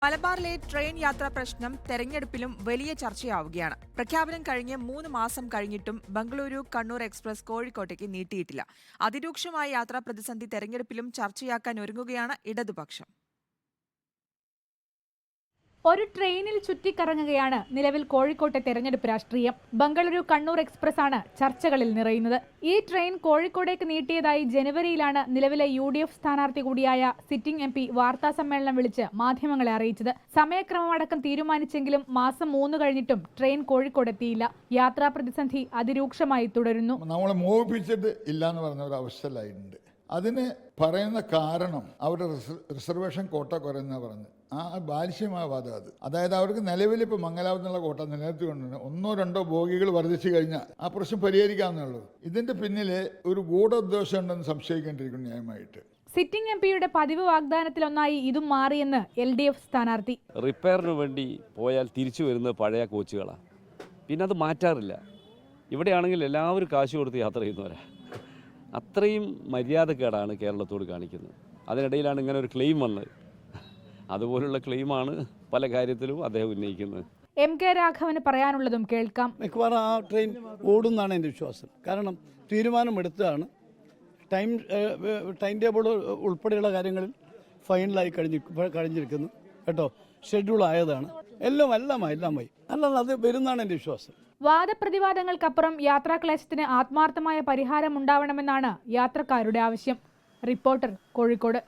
മലബാറിലെ ട്രെയിൻ യാത്രാ പ്രശ്നം തെരഞ്ഞെടുപ്പിലും വലിയ ചർച്ചയാവുകയാണ്. പ്രഖ്യാപനം കഴിഞ്ഞ് 3 മാസം കഴിഞ്ഞിട്ടും ബംഗളൂരു കണ്ണൂർ എക്സ്പ്രസ് കോഴിക്കോട്ടേക്ക് നീട്ടിയിട്ടില്ല. അതിരൂക്ഷമായ യാത്രാ പ്രതിസന്ധി തെരഞ്ഞെടുപ്പിലും ചർച്ചയാക്കാൻ ഒരുങ്ങുകയാണ് ഇടതുപക്ഷം. ഒരു ട്രെയിനിൽ ചുറ്റിക്കറങ്ങുകയാണ് നിലവിൽ കോഴിക്കോട്ടെ തെരഞ്ഞെടുപ്പ് രാഷ്ട്രീയം. ബംഗളൂരു കണ്ണൂർ എക്സ്പ്രസ് ആണ് ചർച്ചകളിൽ നിറയുന്നത്. ഈ ട്രെയിൻ കോഴിക്കോടേക്ക് നീട്ടിയതായി ജനുവരിയിലാണ് നിലവിലെ UDF സ്ഥാനാർത്ഥി കൂടിയായ സിറ്റിംഗ് MP വാർത്താസമ്മേളനം വിളിച്ച് മാധ്യമങ്ങളെ അറിയിച്ചത്. സമയക്രമമടക്കം തീരുമാനിച്ചെങ്കിലും മാസം 3 കഴിഞ്ഞിട്ടും ട്രെയിൻ കോഴിക്കോടെത്തിയില്ല. യാത്രാ പ്രതിസന്ധി അതിരൂക്ഷമായി തുടരുന്നു. നമ്മളെ മോഹിപ്പിച്ചിട്ട് ഇല്ലാന്ന് പറഞ്ഞ ഒരു അവസ്ഥയിലായിട്ടുണ്ട്. അതിന് പറയുന്ന കാരണം അവരുടെ റിസർവേഷൻ കോട്ട കുറയുന്ന പറഞ്ഞ് ബാലിശ്യമായ വാദം അത്. അതായത് അവർക്ക് നിലവിൽ ഇപ്പോൾ മംഗലാപുരത്തുള്ള കോട്ട നിലനിർത്തിക്കൊണ്ട് 1-2 ബോഗികൾ വർദ്ധിച്ചു കഴിഞ്ഞാൽ ആ പ്രശ്നം പരിഹരിക്കാവുന്നുള്ളൂ. ഇതിന്റെ പിന്നിൽ ഒരു ഗൂഢോദ്ദേശം ഉണ്ടെന്ന് സംശയിക്കേണ്ടിയിരിക്കുന്നു ന്യായമായിട്ട്. സിറ്റിംഗ് MPയുടെ പതിവ് വാഗ്ദാനത്തിലൊന്നായി ഇതും മാറിയെന്ന് LDF സ്ഥാനാർത്ഥി. റിപ്പയറിന് വേണ്ടി പോയാൽ തിരിച്ചു വരുന്ന പഴയ കോച്ചുകളാണ്, പിന്നെ അത് മാറ്റാറില്ല. ഇവിടെയാണെങ്കിൽ എല്ലാവരും കാശ് കൊടുത്ത് യാത്ര ചെയ്യുന്നവരാ. അത്രയും മര്യാദക്കേടാണ് കേരളത്തോട് കാണിക്കുന്നത്. അതിനിടയിലാണ് ഇങ്ങനെ ഒരു ക്ലെയിം വന്നത്. അതുപോലുള്ള ക്ലെയിമാണ് പല കാര്യത്തിലും അദ്ദേഹം ഉന്നയിക്കുന്നത്. MK രാഘവന് പറയാനുള്ളതും കേൾക്കാം. മിക്കവാറും ആ ട്രെയിൻ ഓടുന്നാണ് എൻ്റെ വിശ്വാസം. കാരണം തീരുമാനമെടുത്തതാണ്. ടൈം ടേബിൾ ഉൾപ്പെടെയുള്ള കാര്യങ്ങളിൽ ഫൈനലായി കഴിഞ്ഞിരിക്കുന്നു കേട്ടോ. ഷെഡ്യൂൾ ആയതാണ്. എല്ലാമായി അല്ലാതെ അത് വരുന്നതാണ് എൻ്റെ വിശ്വാസം. വാദപ്രതിവാദങ്ങൾക്കപ്പുറം യാത്രാക്ലേശത്തിന് ആത്മാർത്ഥമായ പരിഹാരം ഉണ്ടാവണമെന്നാണ് യാത്രക്കാരുടെ ആവശ്യം. റിപ്പോർട്ടർ, കോഴിക്കോട്.